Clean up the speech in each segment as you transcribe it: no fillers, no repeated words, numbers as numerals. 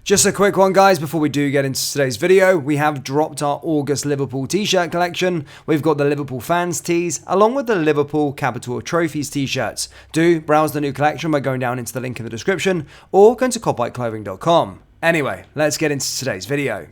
Just a quick one, guys, before we do get into today's video. We have dropped our August Liverpool t-shirt collection. We've got the Liverpool fans tees, along with the Liverpool Capital Trophies t-shirts. Do browse the new collection by going down into the link in the description, or going to copbikeclothing.com. Anyway, let's get into today's video.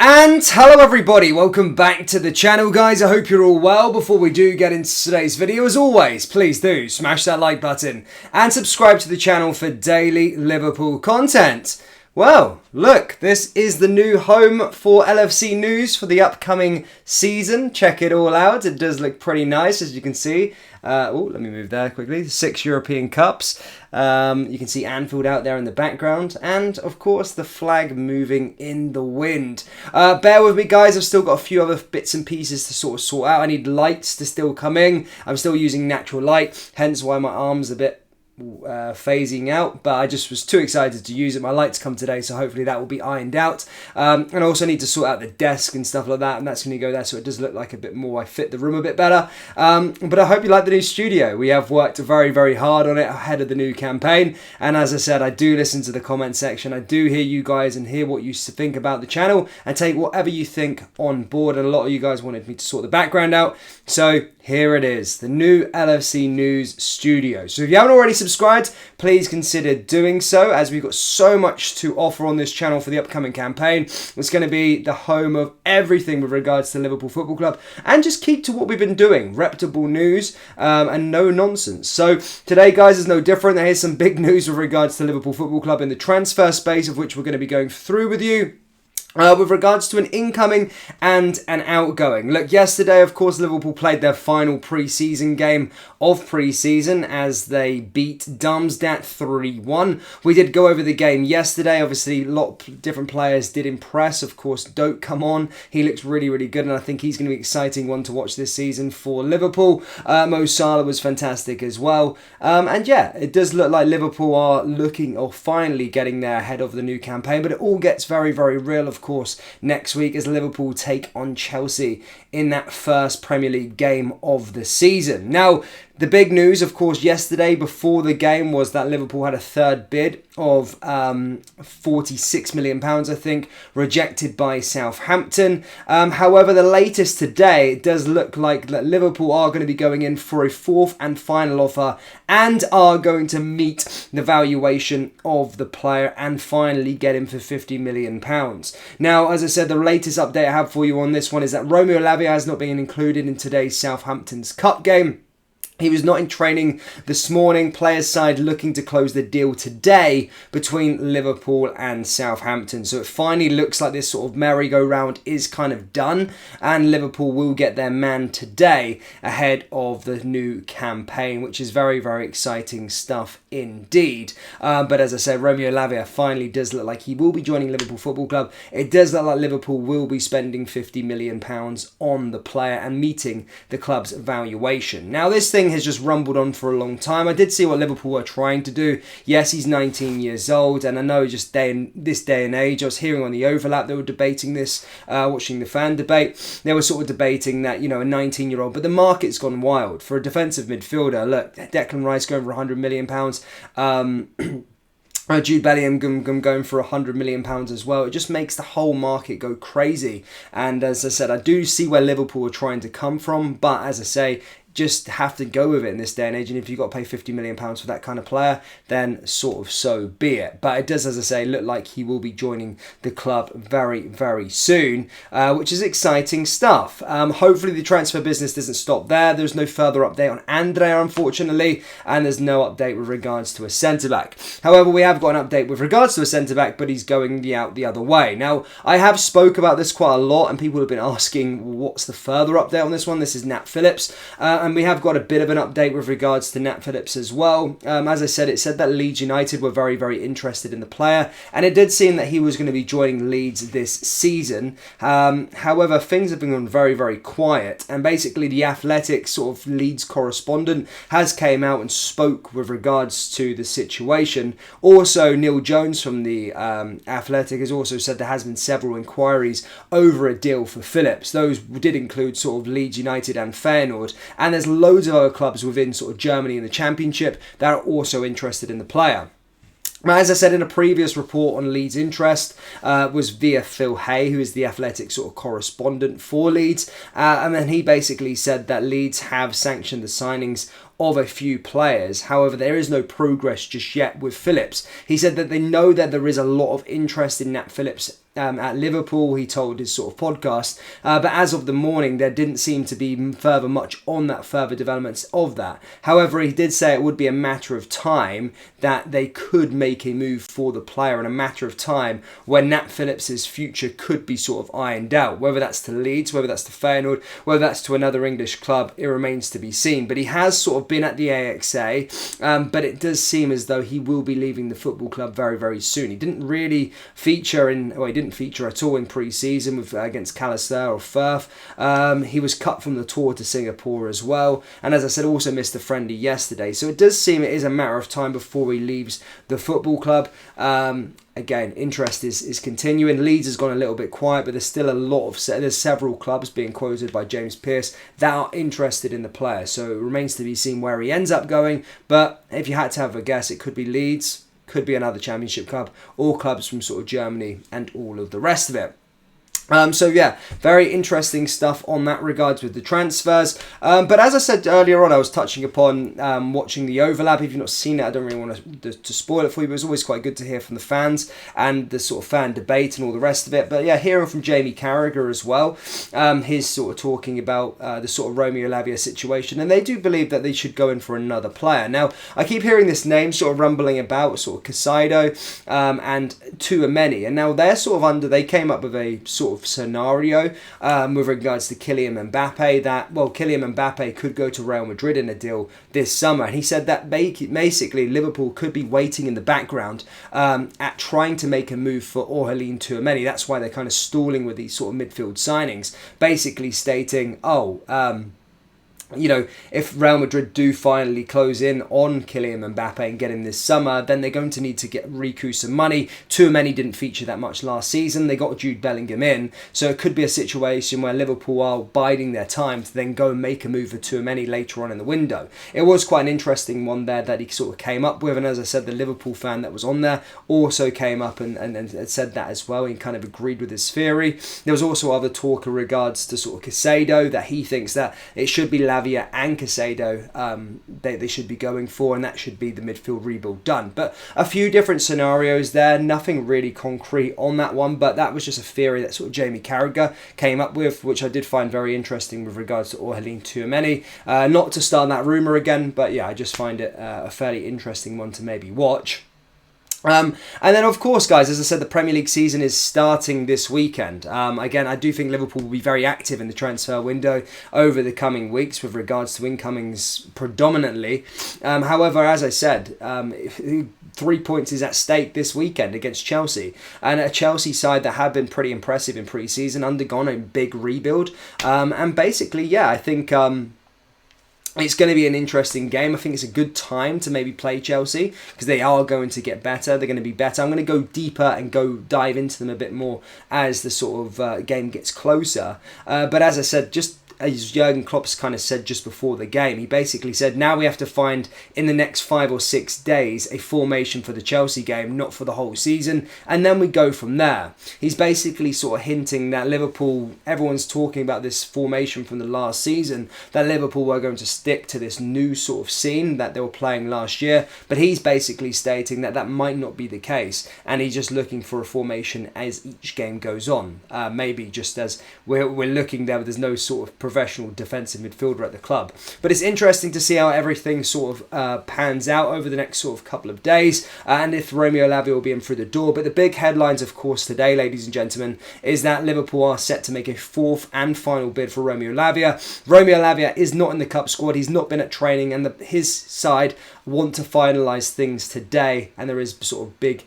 And hello everybody, welcome back to the channel, guys. I hope you're all well. Before we do get into today's video, as always, please do smash that like button and subscribe to the channel for daily Liverpool content. Well, look, this is the new home for LFC news for the upcoming season. Check it all out. It does look pretty nice, as you can see. Let me move there quickly. 6 European Cups. You can see Anfield out there in the background. And, of course, the flag moving in the wind. Bear with me, guys. I've still got a few other bits and pieces to sort out. I need lights to still come in. I'm still using natural light, hence why my arm's a bit phasing out, but I just was too excited to use it. My lights come today, so hopefully that will be ironed out. And I also need to sort out the desk and stuff like that, and that's going to go there so it does look like a bit more, I fit the room a bit better. But I hope you like the new studio. We have worked very, very hard on it ahead of the new campaign, and as I said, I do listen to the comment section. I do hear you guys and hear what you think about the channel and take whatever you think on board, and a lot of you guys wanted me to sort the background out, so here it is, the new LFC News studio. So if you haven't already subscribed, please consider doing so, as we've got so much to offer on this channel for the upcoming campaign. It's going to be the home of everything with regards to Liverpool Football Club, and just keep to what we've been doing, reputable news and no nonsense. So today, guys, is no different. Here's some big news with regards to Liverpool Football Club in the transfer space, of which we're going to be going through with you. With regards to an incoming and an outgoing. Look, yesterday, of course, Liverpool played their final pre-season game of pre-season as they beat Darmstadt 3-1. We did go over the game yesterday. Obviously, a lot of different players did impress. Of course, Doak come on. He looks really, really good, and I think he's going to be an exciting one to watch this season for Liverpool. Mo Salah was fantastic as well. And yeah, it does look like Liverpool are looking or finally getting there ahead of the new campaign, but it all gets very, very real, of course, next week as Liverpool take on Chelsea in that first Premier League game of the season. Now, the big news, of course, yesterday before the game was that Liverpool had a third bid of £46 million, I think, rejected by Southampton. However, the latest today, it does look like that Liverpool are going to be going in for a fourth and final offer and are going to meet the valuation of the player and finally get him for £50 million. Now, as I said, the latest update I have for you on this one is that Romeo Lavia has not been included in today's Southampton's Cup game. He was not in training this morning. Players' side looking to close the deal today between Liverpool and Southampton. So it finally looks like this sort of merry-go-round is kind of done, and Liverpool will get their man today ahead of the new campaign, which is very, very exciting stuff indeed. But as I said, Romeo Lavia finally does look like he will be joining Liverpool Football Club. It does look like Liverpool will be spending £50 million on the player and meeting the club's valuation. Now, this thing has just rumbled on for a long time. I did see what Liverpool were trying to do. Yes, he's 19 years old, and I know just this day and age, I was hearing on the overlap they were debating this, watching the fan debate. They were sort of debating that, you know, a 19-year-old, but the market's gone wild for a defensive midfielder. Look, Declan Rice going for £100 million. Jude Bellingham going for £100 million as well. It just makes the whole market go crazy. And as I said, I do see where Liverpool are trying to come from, but as I say, just have to go with it in this day and age, and if you've got to pay £50 million for that kind of player, then sort of so be it. But it does, as I say, look like he will be joining the club very, very soon, which is exciting stuff. Hopefully the transfer business doesn't stop there. There's no further update on Andrea, unfortunately, and there's no update with regards to a centre-back. However, we have got an update with regards to a centre-back, but he's going the other way. Now, I have spoke about this quite a lot, and people have been asking, what's the further update on this one? This is Nat Phillips. And we have got a bit of an update with regards to Nat Phillips as well. As I said, it said that Leeds United were very, very interested in the player, and it did seem that he was going to be joining Leeds this season. However, things have been very, very quiet, and basically the Athletic sort of Leeds correspondent has came out and spoke with regards to the situation. Also, Neil Jones from the Athletic has also said there has been several inquiries over a deal for Phillips. Those did include sort of Leeds United and Feyenoord, and there's loads of other clubs within sort of Germany in the Championship that are also interested in the player. As I said in a previous report on Leeds' interest, was via Phil Hay, who is the Athletic sort of correspondent for Leeds. And then he basically said that Leeds have sanctioned the signings of a few players. However, there is no progress just yet with Phillips. He said that they know that there is a lot of interest in Nat Phillips at Liverpool, he told his sort of podcast, but as of the morning there didn't seem to be much on that further developments of that. However, he did say it would be a matter of time that they could make a move for the player, and a matter of time when Nat Phillips's future could be sort of ironed out. Whether that's to Leeds, whether that's to Feyenoord, whether that's to another English club, it remains to be seen. But he has sort of been at the AXA, but it does seem as though he will be leaving the football club very, very soon. He didn't really feature he didn't feature at all in pre-season with against Callister or Firth. He was cut from the tour to Singapore as well, and as I said, also missed the friendly yesterday. So it does seem it is a matter of time before he leaves the football club. Again, interest is continuing. Leeds has gone a little bit quiet, but there's still there's several clubs being quoted by James Pearce that are interested in the player. So it remains to be seen where he ends up going. But if you had to have a guess, it could be Leeds, could be another Championship club, or clubs from sort of Germany and all of the rest of it. So yeah, very interesting stuff on that regards with the transfers. But as I said earlier on, I was touching upon watching the overlap. If you've not seen it, I don't really want to spoil it for you, but it's always quite good to hear from the fans and the sort of fan debate and all the rest of it. But yeah, hearing from Jamie Carragher as well, he's sort of talking about the sort of Romeo Lavia situation, and they do believe that they should go in for another player. Now, I keep hearing this name sort of rumbling about, sort of Casado and Tchouaméni, and now they're sort of they came up with a sort of scenario with regards to Kylian Mbappe, that Kylian Mbappe could go to Real Madrid in a deal this summer, and he said that basically Liverpool could be waiting in the background at trying to make a move for Aurélien Tchouaméni. That's why they're kind of stalling with these sort of midfield signings, basically stating, if Real Madrid do finally close in on Kylian Mbappe and get him this summer, then they're going to need to recoup some money. Tchouaméni didn't feature that much last season. They got Jude Bellingham in, so it could be a situation where Liverpool are biding their time to then go and make a move for Tchouaméni later on in the window. It was quite an interesting one there that he sort of came up with, and as I said, the Liverpool fan that was on there also came up and said that as well. He kind of agreed with his theory. There was also other talk in regards to sort of Casado, that he thinks that it should be Lavia and Casado they should be going for, and that should be the midfield rebuild done. But a few different scenarios there, nothing really concrete on that one, but that was just a theory that sort of Jamie Carragher came up with, which I did find very interesting with regards to Aurélien Tchouaméni. Not to start that rumour again, but yeah, I just find it a fairly interesting one to maybe watch. And then, of course, guys, as I said, the Premier League season is starting this weekend. Again, I do think Liverpool will be very active in the transfer window over the coming weeks with regards to incomings predominantly. However, as I said, 3 points is at stake this weekend against Chelsea, and a Chelsea side that have been pretty impressive in pre-season, undergone a big rebuild, and basically, yeah, I think it's going to be an interesting game. I think it's a good time to maybe play Chelsea because they are going to get better. They're going to be better. I'm going to go deeper and dive into them a bit more as the sort of game gets closer. But as I said, just as Jurgen Klopp's kind of said just before the game, he basically said, now we have to find in the next 5 or 6 days a formation for the Chelsea game, not for the whole season, and then we go from there. He's basically sort of hinting that Liverpool, everyone's talking about this formation from the last season, that Liverpool were going to stick to this new sort of scene that they were playing last year, but he's basically stating that that might not be the case, and he's just looking for a formation as each game goes on. Maybe just as we're looking there, there's no sort of professional defensive midfielder at the club. But it's interesting to see how everything sort of pans out over the next sort of couple of days, and if Romeo Lavia will be in through the door. But the big headlines, of course, today, ladies and gentlemen, is that Liverpool are set to make a fourth and final bid for Romeo Lavia. Romeo Lavia is not in the cup squad. He's not been at training, and his side want to finalise things today, and there is sort of big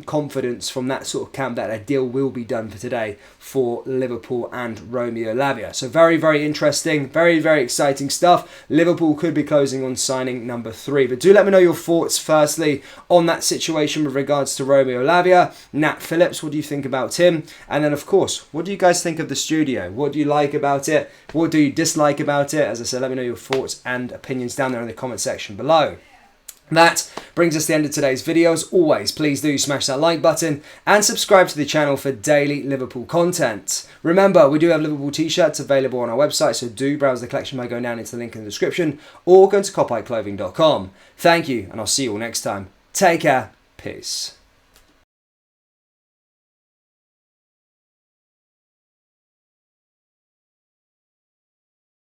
confidence from that sort of camp that a deal will be done for today for Liverpool and Romeo Lavia. So very, very interesting, very, very exciting stuff. Liverpool could be closing on signing number 3. But do let me know your thoughts firstly on that situation with regards to Romeo Lavia. Nat Phillips, what do you think about him? And then, of course, what do you guys think of the studio? What do you like about it? What do you dislike about it? As I said, let me know your thoughts and opinions down there in the comment section below. That brings us to the end of today's video. As always, please do smash that like button and subscribe to the channel for daily Liverpool content. Remember, we do have Liverpool t-shirts available on our website, so do browse the collection by going down into the link in the description or go to copyclothing.com. Thank you, and I'll see you all next time. Take care. Peace.